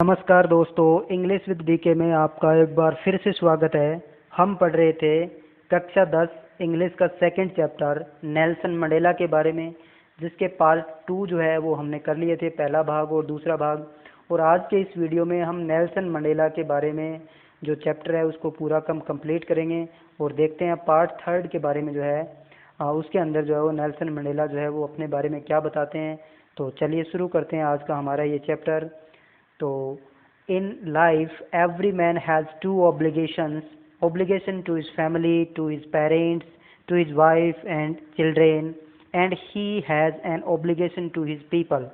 नमस्कार दोस्तों, English with DK में आपका एक बार फिर से स्वागत है। हम पढ़ रहे थे कक्षा 10 इंग्लिश का सेकंड चैप्टर नेल्सन मंडेला के बारे में, जिसके पार्ट 2 जो है वो हमने कर लिए थे, पहला भाग और दूसरा भाग। और आज के इस वीडियो में हम नेल्सन मंडेला के बारे में जो चैप्टर है उसको पूरा कंप्लीट करेंगे और देखते हैं पार्ट 3 के बारे में जो है उसके अंदर जो है वो नेल्सन मंडेला जो है वो अपने बारे में क्या बताते हैं। तो चलिए शुरू करते हैं आज का हमारा ये चैप्टर। तो in life every man has two obligation to his family, to his parents, to his wife and children, and he has an obligation to his people,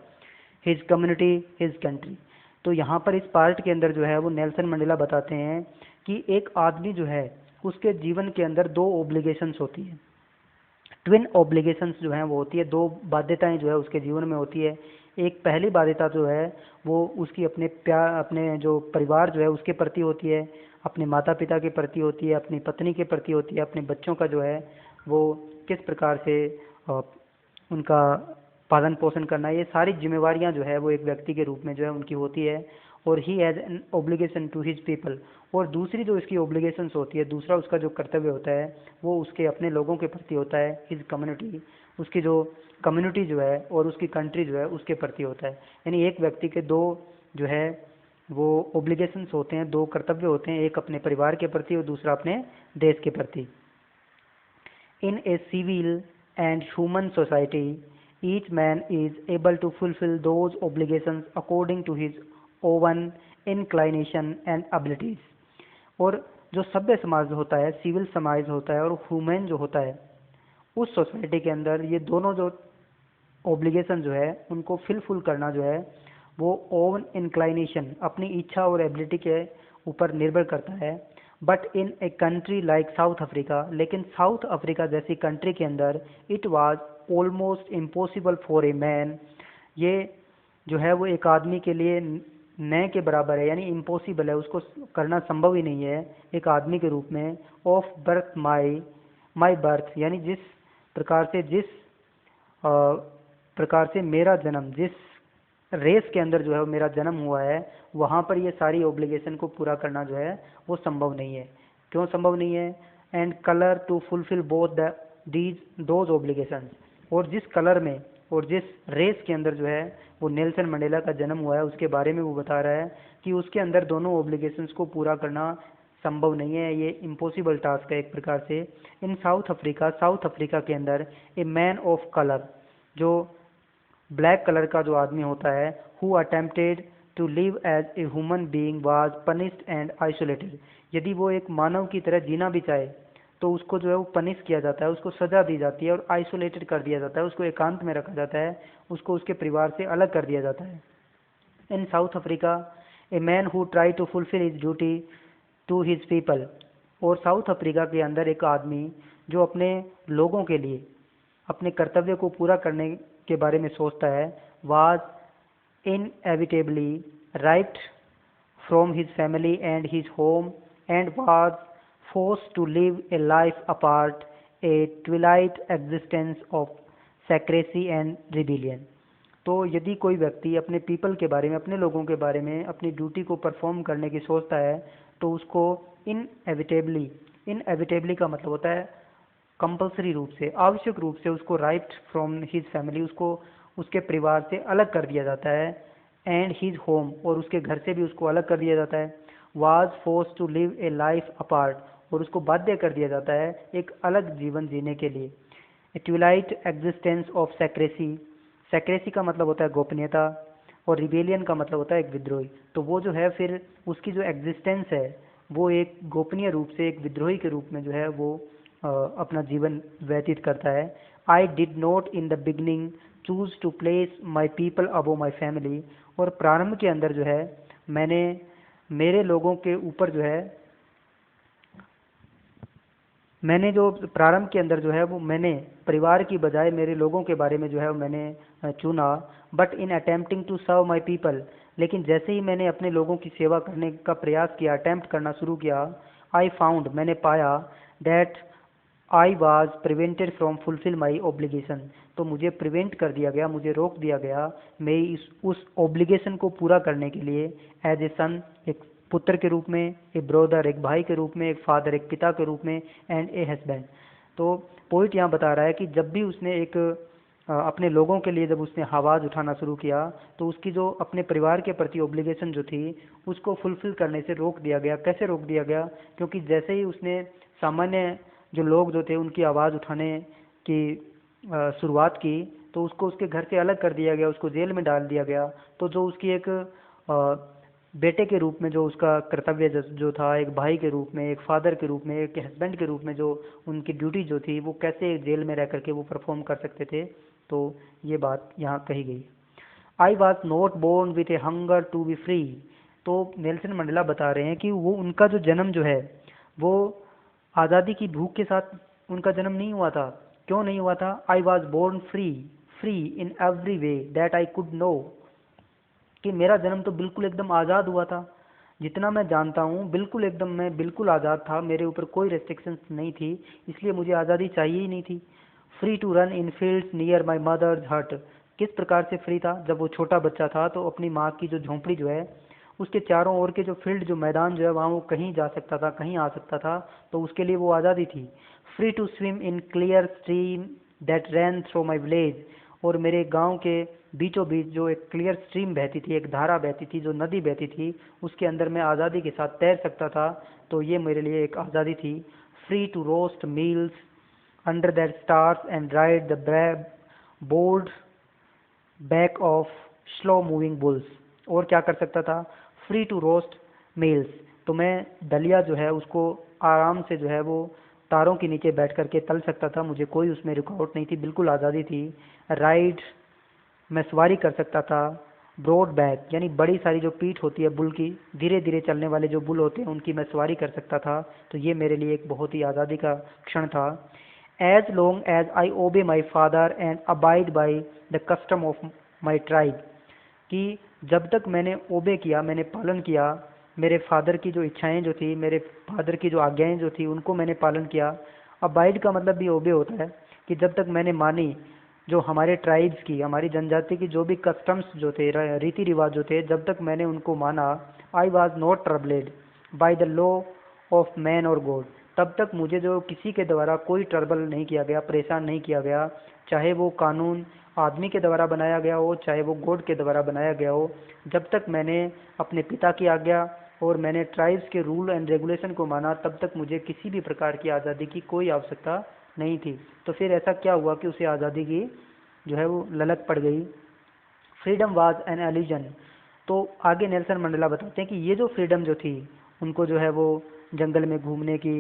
his community, his country। तो यहाँ पर इस part के अंदर जो है वो Nelson Mandela बताते हैं कि एक आदमी जो है उसके जीवन के अंदर दो ओब्लिगेशंस होती है, ट्विन ऑब्लिगेशंस जो हैं वो होती है, दो बाध्यताएं जो है उसके जीवन में होती है। एक पहली बाध्यता जो है वो उसकी अपने जो परिवार जो है उसके प्रति होती है, अपने माता पिता के प्रति होती है, अपनी पत्नी के प्रति होती है, अपने बच्चों का जो है वो किस प्रकार से उनका पालन पोषण करना, ये सारी जिम्मेवारियां जो है वो एक व्यक्ति के रूप में जो है उनकी होती है। और he has an obligation to his people. और दूसरी जो इसकी ऑब्लिगेशंस होती है, दूसरा उसका जो कर्तव्य होता है वो उसके अपने लोगों के प्रति होता है, हिज कम्युनिटी, उसकी जो कम्युनिटी जो है और उसकी कंट्री जो है उसके प्रति होता है। यानी एक व्यक्ति के दो जो है वो ऑब्लिगेशंस होते हैं, दो कर्तव्य होते हैं, एक अपने परिवार के प्रति और दूसरा अपने देश के प्रति। In a civil and human society each man is able to fulfill those obligations according to his own inclination and abilities। और जो सभ्य समाज होता है, सिविल समाज होता है और ह्यूमन जो होता है, उस सोसाइटी के अंदर ये दोनों जो ऑब्लिगेशन जो है उनको फिलफुल करना जो है वो ओन इंक्लाइनेशन, अपनी इच्छा और एबिलिटी के ऊपर निर्भर करता है। But in a country like south Africa, लेकिन साउथ अफ्रीका जैसी कंट्री के अंदर it was almost impossible for a man, ये जो है वो एक आदमी के लिए न के बराबर है, यानी इम्पॉसिबल है, उसको करना संभव ही नहीं है एक आदमी के रूप में। ऑफ बर्थ माई बर्थ, यानी जिस प्रकार से मेरा जन्म, जिस रेस के अंदर जो है मेरा जन्म हुआ है, वहाँ पर ये सारी ऑब्लिगेशन को पूरा करना जो है वो संभव नहीं है। क्यों संभव नहीं है? And colour to fulfil both those obligations. और जिस कलर में और जिस रेस के अंदर जो है वो नेल्सन मंडेला का जन्म हुआ है उसके बारे में वो बता रहा है कि उसके अंदर दोनों ऑब्लिगेशंस को पूरा करना संभव नहीं है, ये इम्पॉसिबल टास्क है एक प्रकार से। इन साउथ अफ्रीका के अंदर ए मैन ऑफ कलर, जो ब्लैक कलर का जो आदमी होता है, who attempted to live as a human being was punished and isolated. यदि वो एक मानव की तरह जीना भी चाहे तो उसको जो है वो पनिश किया जाता है, उसको सजा दी जाती है और आइसोलेटेड कर दिया जाता है, उसको एकांत में रखा जाता है, उसको उसके परिवार से अलग कर दिया जाता है। In South Africa a man who try to fulfil his duty to his people. और साउथ अफ्रीका के अंदर एक आदमी जो अपने लोगों के लिए अपने कर्तव्य को पूरा करने के बारे में सोचता है, was inevitably ripped from his family and his home and was forced to live a life apart, a twilight existence of secrecy and rebellion। तो यदि कोई व्यक्ति अपने पीपल के बारे में, अपने लोगों के बारे में अपनी ड्यूटी को परफॉर्म करने की सोचता है तो उसको इनएविटेबली का मतलब होता है कंपल्सरी रूप से, आवश्यक रूप से उसको राइट फ्रॉम हिज फैमिली, उसको उसके परिवार से अलग कर दिया जाता है, एंड हिज होम, और उसके घर से भी उसको अलग कर दिया जाता है। Was force to live a life apart, और उसको बाध्य कर दिया जाता है एक अलग जीवन जीने के लिए। ए ट्विलाइट एग्जिस्टेंस ऑफ सेक्रेसी का मतलब होता है गोपनीयता, और रिबेलियन का मतलब होता है एक विद्रोही। तो वो जो है फिर उसकी जो एग्जिस्टेंस है वो एक गोपनीय रूप से एक विद्रोही के रूप में जो है वो अपना जीवन व्यतीत करता है। I did not in the beginning choose to place my people above my family. और प्रारंभ के अंदर जो है मैंने मेरे लोगों के ऊपर जो है प्रारंभ के अंदर जो है वो मैंने परिवार की बजाय मेरे लोगों के बारे में जो है मैंने चुना। But in attempting to serve my people, लेकिन जैसे ही मैंने अपने लोगों की सेवा करने का प्रयास किया, अटेम्प्ट करना शुरू किया, आई फाउंड, मैंने पाया, that I was prevented from fulfil my obligation, तो मुझे प्रिवेंट कर दिया गया, मुझे रोक दिया गया मैं उस ओब्लिगेशन को पूरा करने के लिए, एज ए सन, एक पुत्र के रूप में, ए ब्रोदर एक भाई के रूप में, एक फादर एक पिता के रूप में, एंड ए हस्बैंड। तो पोइट यहाँ बता रहा है कि जब भी उसने एक अपने लोगों के लिए जब उसने आवाज़ उठाना शुरू किया तो उसकी जो अपने परिवार के प्रति ओब्लिगेशन जो थी उसको फुलफिल करने से रोक दिया गया। कैसे रोक दिया गया? क्योंकि जैसे ही उसने सामान्य जो लोग जो थे उनकी आवाज़ उठाने की शुरुआत की तो उसको उसके घर से अलग कर दिया गया, उसको जेल में डाल दिया गया। तो जो उसकी एक बेटे के रूप में जो उसका कर्तव्य जो था, एक भाई के रूप में, एक फादर के रूप में, एक हस्बैंड के रूप में जो उनकी ड्यूटी जो थी वो कैसे जेल में रह करके वो परफॉर्म कर सकते थे, तो ये बात यहाँ कही गई। I was not born with a hunger to be free. तो नेल्सन मंडेला बता रहे हैं कि वो उनका जो जन्म जो है वो आज़ादी की भूख के साथ उनका जन्म नहीं हुआ था। क्यों नहीं हुआ था? I was born free, free in every way that I could know, कि मेरा जन्म तो बिल्कुल एकदम आज़ाद हुआ था। जितना मैं जानता हूँ बिल्कुल एकदम मैं बिल्कुल आज़ाद था, मेरे ऊपर कोई रेस्ट्रिक्शंस नहीं थी, इसलिए मुझे आज़ादी चाहिए ही नहीं थी। Free to run in fields near my mother's hut. किस प्रकार से फ्री था? जब वो छोटा बच्चा था तो अपनी माँ की जो झोंपड़ी जो है उसके चारों ओर के जो फील्ड जो मैदान जो है वहाँ वो कहीं जा सकता था, कहीं आ सकता था, तो उसके लिए वो आज़ादी थी। Free to swim in clear stream that ran through my village. और मेरे गांव के बीचों बीच जो एक क्लियर स्ट्रीम बहती थी, एक धारा बहती थी, जो नदी बहती थी, उसके अंदर मैं आज़ादी के साथ तैर सकता था, तो ये मेरे लिए एक आज़ादी थी। Free to roast meals under that stars and ride the bold back of slow moving bulls. और क्या कर सकता था? फ्री टू रोस्ट मील्स, तो मैं दलिया जो है उसको आराम से जो है वो तारों के नीचे बैठ करके तल सकता था, मुझे कोई उसमें रुकावट नहीं थी, बिल्कुल आज़ादी थी। राइड, मैं सवारी कर सकता था। ब्रॉड बैक, यानी बड़ी सारी जो पीठ होती है बुल की, धीरे धीरे चलने वाले जो बुल होते हैं उनकी मैं सवारी कर सकता था, तो ये मेरे लिए एक बहुत ही आज़ादी का क्षण था। As long as I obey my father and abide by the custom of my tribe, कि जब तक मैंने ओबे किया, मैंने पालन किया, मेरे फादर की जो इच्छाएं जो थी, मेरे फादर की जो आज्ञाएं जो थी उनको मैंने पालन किया। अबाइड का मतलब भी ओबे होता है, कि जब तक मैंने मानी जो हमारे ट्राइब्स की, हमारी जनजाति की जो भी कस्टम्स जो थे, रीति रिवाज जो थे, जब तक मैंने उनको माना, I was not troubled by the law of man और गॉड, तब तक मुझे जो किसी के द्वारा कोई ट्रबल नहीं किया गया, परेशान नहीं किया गया, चाहे वो कानून आदमी के द्वारा बनाया गया हो, चाहे वो गॉड के द्वारा बनाया गया हो। जब तक मैंने अपने पिता की आज्ञा और मैंने ट्राइब्स के रूल एंड रेगुलेशन को माना, तब तक मुझे किसी भी प्रकार की आज़ादी की कोई आवश्यकता नहीं थी। तो फिर ऐसा क्या हुआ कि उसे आज़ादी की जो है वो ललक पड़ गई। Freedom was an illusion. तो आगे नेल्सन मंडेला बताते हैं कि ये जो फ्रीडम जो थी उनको जो है वो जंगल में घूमने की,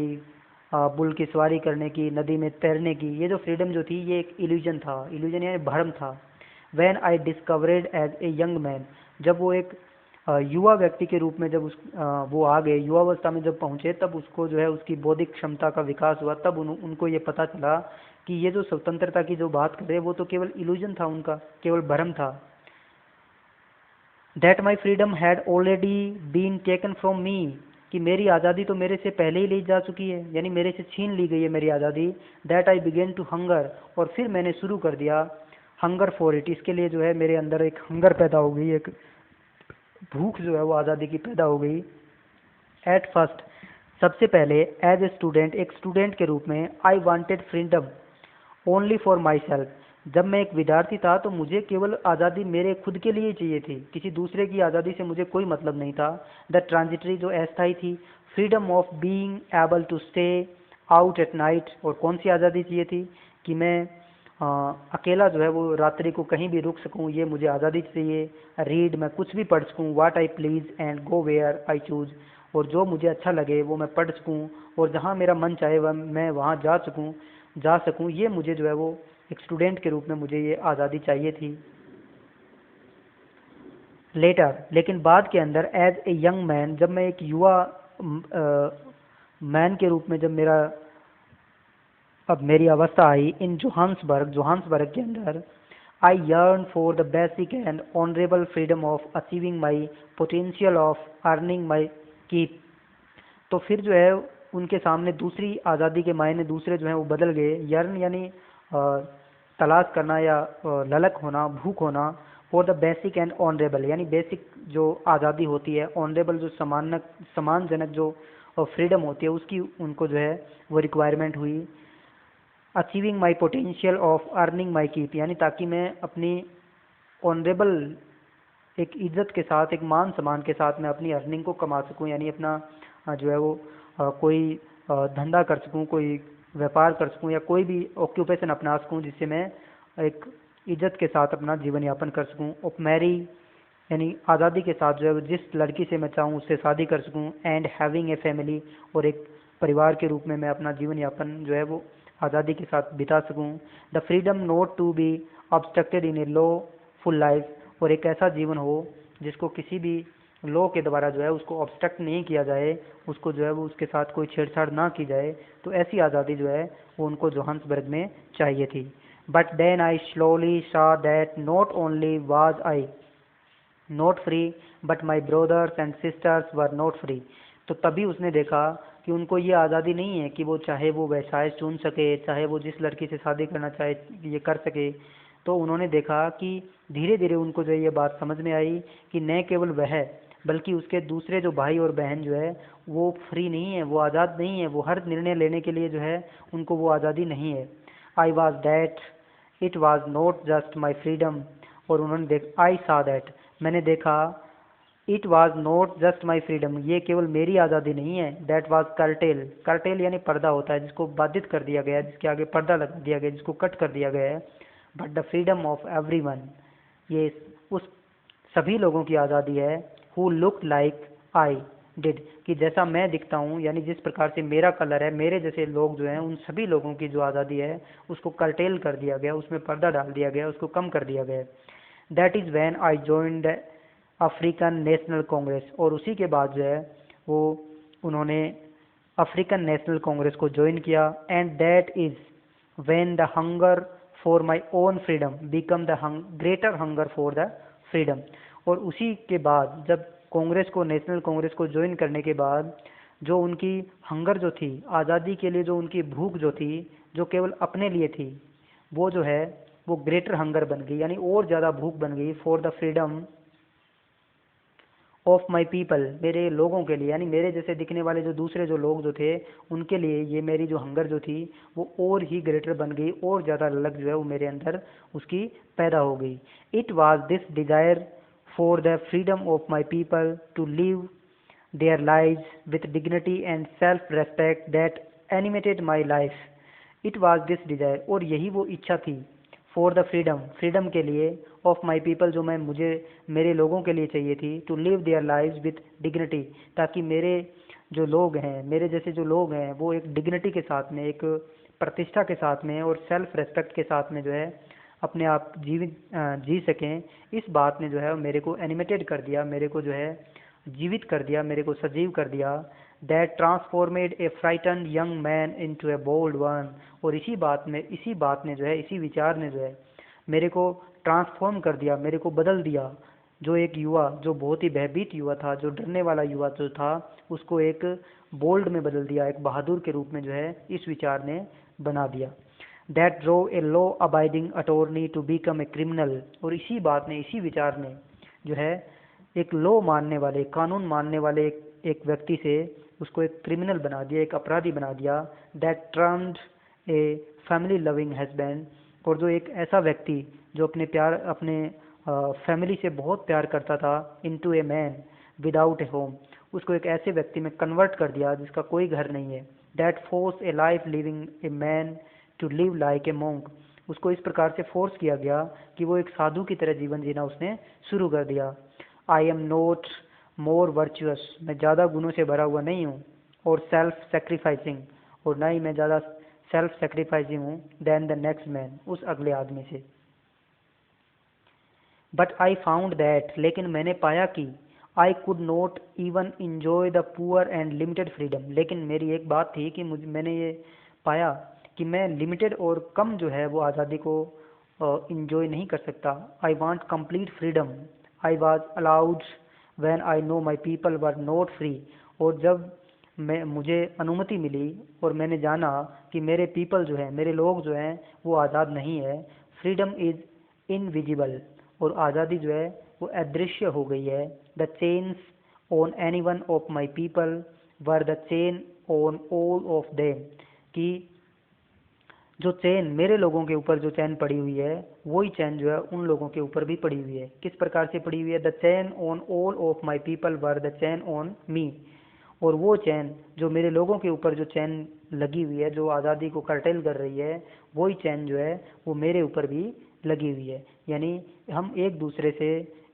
बुल की सवारी करने की, नदी में तैरने की, ये जो फ्रीडम जो थी ये एक इल्यूजन था, इल्यूजन यानी भ्रम था। When I discovered as a young man, जब वो एक युवा व्यक्ति के रूप में जब वो आ गए, युवावस्था में जब पहुंचे, तब उसको जो है उसकी बौद्धिक क्षमता का विकास हुआ, तब उनको ये पता चला कि ये जो स्वतंत्रता की जो बात कर रहे हैं वो तो केवल इल्यूजन था, उनका केवल भ्रम था। That my freedom had already been taken from me, कि मेरी आज़ादी तो मेरे से पहले ही ली जा चुकी है, यानी मेरे से छीन ली गई है मेरी आज़ादी। That I began to hunger, और फिर मैंने शुरू कर दिया हंगर फॉर इट, इसके लिए जो है मेरे अंदर एक हंगर पैदा हो गई, एक भूख जो है वो आज़ादी की पैदा हो गई। एट फर्स्ट, सबसे पहले एज ए स्टूडेंट, एक स्टूडेंट के रूप में, I wanted freedom only for my self, जब मैं एक विद्यार्थी था तो मुझे केवल आज़ादी मेरे खुद के लिए चाहिए थी, किसी दूसरे की आज़ादी से मुझे कोई मतलब नहीं था। द ट्रांजिटरी, जो अस्थायी थी। Freedom of being able to stay out at night, और कौन सी आज़ादी चाहिए थी? कि मैं अकेला जो है वो रात्रि को कहीं भी रुक सकूं, ये मुझे आज़ादी चाहिए। रीड, मैं कुछ भी पढ़ सकूं, what I please and go where I choose, और जो मुझे अच्छा लगे वो मैं पढ़ सकूं, और जहाँ मेरा मन चाहे वह मैं वहाँ जा सकूं, ये मुझे जो है वो एक स्टूडेंट के रूप में मुझे ये आज़ादी चाहिए थी। लेटर, लेकिन बाद के अंदर, एज ए यंग मैन, जब मैं एक युवा मैन के रूप में जब अब मेरी अवस्था आई, इन जोहान्सबर्ग के अंदर, I yearn for the basic and honourable freedom of achieving my potential of earning my keep. तो फिर जो है उनके सामने दूसरी आज़ादी के मायने दूसरे जो हैं वो बदल गए। यर्न यानी तलाश करना या ललक होना, भूख होना। For the basic and honourable यानी बेसिक जो आज़ादी होती है, ऑनरेबल जो सम्मानजनक जो फ्रीडम होती है उसकी उनको जो है वो रिक्वायरमेंट हुई। Achieving my potential of earning my keep यानी ताकि मैं अपनी ऑनरेबल एक इज्जत के साथ, एक मान सम्मान के साथ मैं अपनी अर्निंग को कमा सकूं, यानी अपना जो है वो कोई धंधा कर सकूं, कोई व्यापार कर सकूं या कोई भी ऑक्यूपेशन अपना सकूं जिससे मैं एक इज्जत के साथ अपना जीवन यापन कर सकूं। ऑफ मैरी यानी आज़ादी के साथ जो है जिस लड़की से मैं चाहूँ उससे शादी कर सकूं। एंड हैविंग ए फैमिली और एक परिवार के रूप में मैं अपना जीवन यापन जो है वो आज़ादी के साथ बिता सकूं। The freedom not to be obstructed in a lawful life और एक ऐसा जीवन हो जिसको किसी भी लॉ के द्वारा जो है उसको ऑब्स्ट्रक्ट नहीं किया जाए, उसको जो है वो उसके साथ कोई छेड़छाड़ ना की जाए। तो ऐसी आज़ादी जो है वो उनको जोहान्सबर्ग में चाहिए थी। But then I slowly saw that not only was I not free but my brothers and sisters were not free. तो तभी उसने देखा कि उनको ये आज़ादी नहीं है कि वो चाहे वो व्यवसाय चुन सके, चाहे वो जिस लड़की से शादी करना चाहे ये कर सके। तो उन्होंने देखा कि धीरे धीरे उनको जो ये बात समझ में आई कि न केवल वह बल्कि उसके दूसरे जो भाई और बहन जो है वो फ्री नहीं है, वो आज़ाद नहीं है, वो हर निर्णय लेने के लिए जो है उनको वो आज़ादी नहीं है। I was that it was not just my freedom और उन्होंने आई सा दैट मैंने देखा it was not just my freedom ये केवल मेरी आज़ादी नहीं है। दैट वॉज कर्टेल, कर्टेल यानी पर्दा होता है जिसको बाधित कर दिया गया है, जिसके आगे पर्दा लगा दिया गया, जिसको कट कर दिया गया है। But the freedom of every one ये उस सभी लोगों की आज़ादी है। Who look like I did कि जैसा मैं दिखता हूँ, यानी जिस प्रकार से मेरा कलर है, मेरे जैसे लोग जो हैं उन सभी लोगों की जो आज़ादी है उसको कर्टेल कर दिया गया, उसमें पर्दा डाल दिया गया, उसको कम कर दिया गया। That is when I joined African national Congress और उसी के बाद जो है वो उन्होंने अफ्रीकन नेशनल कांग्रेस को ज्वाइन किया। And that is when the hunger for my own freedom become the greater hunger for the freedom. और उसी के बाद जब कांग्रेस को, नेशनल कांग्रेस को ज्वाइन करने के बाद जो उनकी हंगर जो थी, आज़ादी के लिए जो उनकी भूख जो थी, जो केवल अपने लिए थी, वो जो है वो ग्रेटर हंगर बन गई, यानी और ज़्यादा भूख बन गई। For the freedom of my people मेरे लोगों के लिए, यानी मेरे जैसे दिखने वाले जो दूसरे जो लोग जो थे उनके लिए ये मेरी जो हंगर जो थी वो और ही ग्रेटर बन गई, और ज़्यादा ललक जो है वो मेरे अंदर उसकी पैदा हो गई। It was this desire for the freedom of my people to live their lives with dignity and self respect that animated my life. It was this desire और यही वो इच्छा थी फॉर द फ्रीडम, फ्रीडम के लिए, of my people जो मैं मुझे मेरे लोगों के लिए चाहिए थी। To live their lives with dignity ताकि मेरे जो लोग हैं, मेरे जैसे जो लोग हैं वो एक डिग्निटी के साथ में, एक प्रतिष्ठा के साथ में और सेल्फ रेस्पेक्ट के साथ में जो है अपने आप जी सकें। इस बात ने जो है मेरे को एनिमेटेड कर दिया, मेरे को जो है जीवित कर दिया, मेरे को सजीव कर दिया। That transformed a frightened young man into a bold one. और इसी बात ने जो है, इसी विचार ने जो है मेरे को ट्रांसफॉर्म कर दिया, मेरे को बदल दिया। जो एक युवा, जो बहुत ही भयभीत युवा था, जो डरने वाला युवा जो था, उसको एक बोल्ड में बदल दिया, एक बहादुर के रूप में जो है इस विचार ने बना दिया। That drove a law abiding attorney to become a criminal. और इसी बात ने, इसी विचार ने जो है एक लॉ मानने वाले, कानून मानने वाले एक व्यक्ति से उसको एक क्रिमिनल बना दिया, एक अपराधी बना दिया। That turned a family loving husband. और जो एक ऐसा व्यक्ति जो अपने फैमिली से बहुत प्यार करता था, into a man without A home, उसको एक ऐसे व्यक्ति में कन्वर्ट कर दिया जिसका कोई घर नहीं है। That force a life living a man to live like a monk. उसको इस प्रकार से फोर्स किया गया कि वो एक साधु की तरह जीवन जीना उसने शुरू कर दिया। आई एम नॉट मोर वर्चुअस, मैं ज़्यादा गुणों से भरा हुआ नहीं हूँ, और सेल्फ सेक्रीफाइसिंग, और ना ही मैं ज़्यादा सेल्फ सेक्रीफाइसिंग हूँ देन द नेक्स्ट मैन, उस अगले आदमी से। बट आई फाउंड दैट, लेकिन मैंने पाया कि I could not even enjoy the poor and limited freedom. लेकिन मेरी एक बात थी कि मैंने ये पाया कि मैं लिमिटेड और कम जो है वो आज़ादी को इंजॉय नहीं कर सकता। I want complete freedom. I was allowed when I know my people were not free. और जब मुझे अनुमति मिली और मैंने जाना कि मेरे पीपल जो है, मेरे लोग जो हैं वो आज़ाद नहीं है। फ्रीडम इज़ इनविजिबल, और आज़ादी जो है वो अदृश्य हो गई है। The chains on any one of my people were the chain on all of them, कि जो चैन मेरे लोगों के ऊपर जो चैन पड़ी हुई है वही चैन जो है उन लोगों के ऊपर भी पड़ी हुई है। किस प्रकार से पड़ी हुई है? The chain on all of my people were the chain on me, और वो चैन जो मेरे लोगों के ऊपर जो चैन लगी हुई है, जो आज़ादी को कर्टेल कर रही है, वही चैन जो है वो मेरे ऊपर भी लगी हुई है। यानी हम एक दूसरे से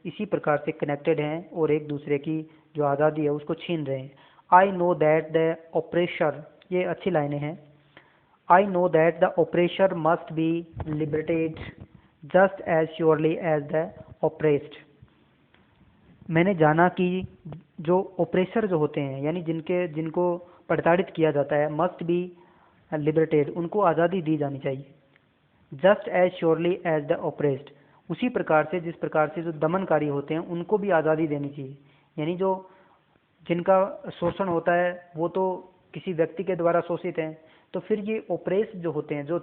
इसी प्रकार से कनेक्टेड हैं और एक दूसरे की जो आज़ादी है उसको छीन रहे हैं। आई नो दैट द ऑपरेशर, ये अच्छी लाइनें हैं। I know that the oppressor must be liberated just as surely as the oppressed. मैंने जाना कि जो ओप्रेसर जो होते हैं, यानी जिनको प्रताड़ित किया जाता है, मस्ट बी लिबरेटेड, उनको आज़ादी दी जानी चाहिए। Just as surely as the oppressed, उसी प्रकार से जिस प्रकार से जो दमनकारी होते हैं उनको भी आज़ादी देनी चाहिए। यानी जो जिनका शोषण होता है वो तो किसी व्यक्ति के द्वारा शोषित हैं, तो फिर ये ओप्रेस जो होते हैं, जो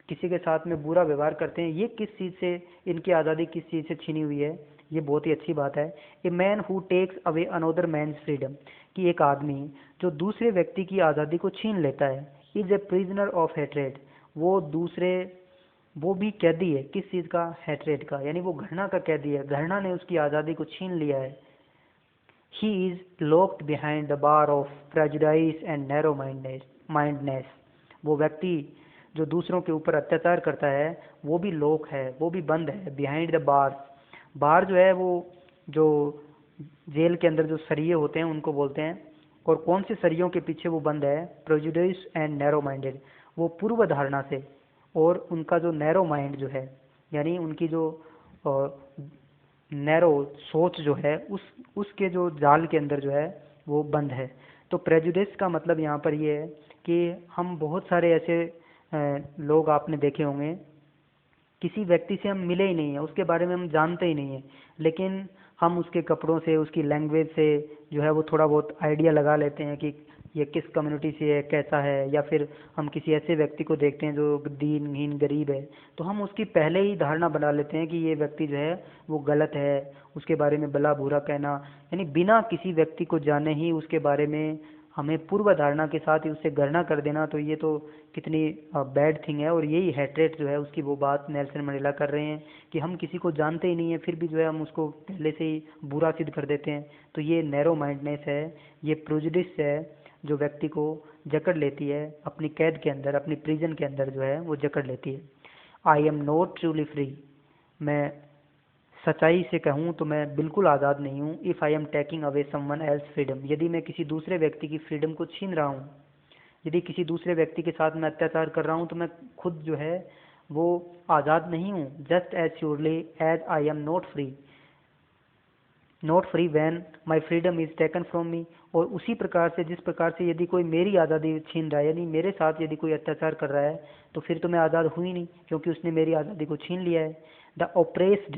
किसी के साथ में बुरा व्यवहार करते हैं, ये किस चीज़ से, इनकी आज़ादी किस चीज़ से छीनी हुई है? ये बहुत ही अच्छी बात है। A man who takes away another man's freedom, कि एक आदमी जो दूसरे व्यक्ति की आज़ादी को छीन लेता है, is a prisoner of hatred, वो भी कैदी है। किस चीज़ का? हेट्रेड का, यानी वो घृणा का कैदी है। घृणा ने उसकी आज़ादी को छीन लिया है। He is locked behind the bar of prejudice and narrow mindedness. वो व्यक्ति जो दूसरों के ऊपर अत्याचार करता है वो भी लॉक है, वो भी बंद है। बिहाइंड द बार, बार जो है वो जो जेल के अंदर जो सरिये होते हैं उनको बोलते हैं। और कौन से सरियों के पीछे वो बंद है? प्रेजुडिस एंड नैरो माइंडेड, वो पूर्व धारणा से, और उनका जो नैरो माइंड जो है, यानी उनकी जो नैरो सोच जो है, उसके जो जाल के अंदर जो है वो बंद है। तो प्रेजुडिस का मतलब यहाँ पर ये है कि हम बहुत सारे ऐसे लोग आपने देखे होंगे, किसी व्यक्ति से हम मिले ही नहीं है, उसके बारे में हम जानते ही नहीं है, लेकिन हम उसके कपड़ों से, उसकी लैंग्वेज से जो है वो थोड़ा बहुत आइडिया लगा लेते हैं कि ये किस कम्युनिटी से है, कैसा है। या फिर हम किसी ऐसे व्यक्ति को देखते हैं जो दीनहीन गरीब है, तो हम उसकी पहले ही धारणा बना लेते हैं कि ये व्यक्ति जो है वो गलत है, उसके बारे में भला बुरा कहना, यानी बिना किसी व्यक्ति को जाने ही उसके बारे में हमें पूर्व धारणा के साथ ही उससे घृणा कर देना, तो ये तो कितनी बैड थिंग है। और यही हेट्रेट जो है उसकी वो बात नेल्सन मंडेला कर रहे हैं कि हम किसी को जानते ही नहीं है, फिर भी जो है हम उसको पहले से ही बुरा सिद्ध कर देते हैं। तो ये नैरो माइंडनेस है, ये प्रेजुडिस है जो व्यक्ति को जकड़ लेती है अपनी कैद के अंदर, अपनी प्रिजन के अंदर जो है वो जकड़ लेती है। आई एम नॉट ट्रूली फ्री, मैं सच्चाई से कहूँ तो मैं बिल्कुल आज़ाद नहीं हूँ। If I am taking away someone else freedom, यदि मैं किसी दूसरे व्यक्ति की फ्रीडम को छीन रहा हूँ, यदि किसी दूसरे व्यक्ति के साथ मैं अत्याचार कर रहा हूँ, तो मैं खुद जो है वो आज़ाद नहीं हूँ। Just as surely as I am not free when my freedom is taken from me, और उसी प्रकार से जिस प्रकार से यदि कोई मेरी आज़ादी छीन रहा है, यानी मेरे साथ यदि कोई अत्याचार कर रहा है, तो फिर तो मैं आज़ाद हुई नहीं, क्योंकि उसने मेरी आज़ादी को छीन लिया है। The oppressed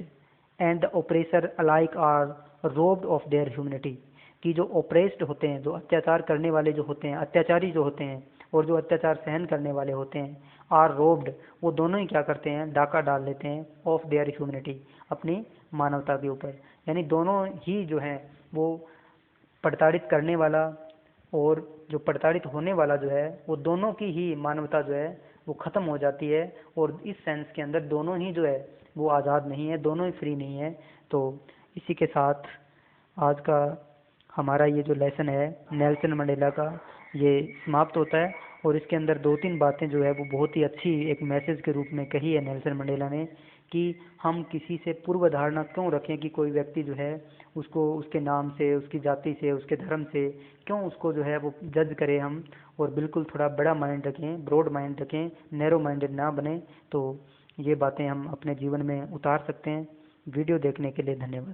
and the oppressor alike are robbed of their humanity, कि जो ओप्रेस्ड होते हैं, जो अत्याचार करने वाले जो होते हैं, अत्याचारी जो होते हैं, और जो अत्याचार सहन करने वाले होते हैं, आर रोब्ड, वो दोनों ही क्या करते हैं? डाका डाल लेते हैं ऑफ देयर ह्यूमनिटी, अपनी मानवता के ऊपर। यानी दोनों ही जो है वो प्रताड़ित करने वाला और जो प्रताड़ित होने वाला जो है, वो दोनों की ही मानवता जो है वो ख़त्म हो जाती है। और इस सेंस के अंदर दोनों ही जो है वो आज़ाद नहीं है, दोनों ही फ्री नहीं है। तो इसी के साथ आज का हमारा ये जो लेसन है नेल्सन मंडेला का, ये समाप्त होता है। और इसके अंदर 2-3 बातें जो है वो बहुत ही अच्छी एक मैसेज के रूप में कही है नेल्सन मंडेला ने, कि हम किसी से पूर्व धारणा क्यों रखें कि कोई व्यक्ति जो है उसको उसके नाम से, उसकी जाति से, उसके धर्म से क्यों उसको जो है वो जज करें हम। और बिल्कुल थोड़ा बड़ा माइंड रखें, ब्रॉड माइंड रखें, नैरो माइंडेड ना बने। तो ये बातें हम अपने जीवन में उतार सकते हैं। वीडियो देखने के लिए धन्यवाद।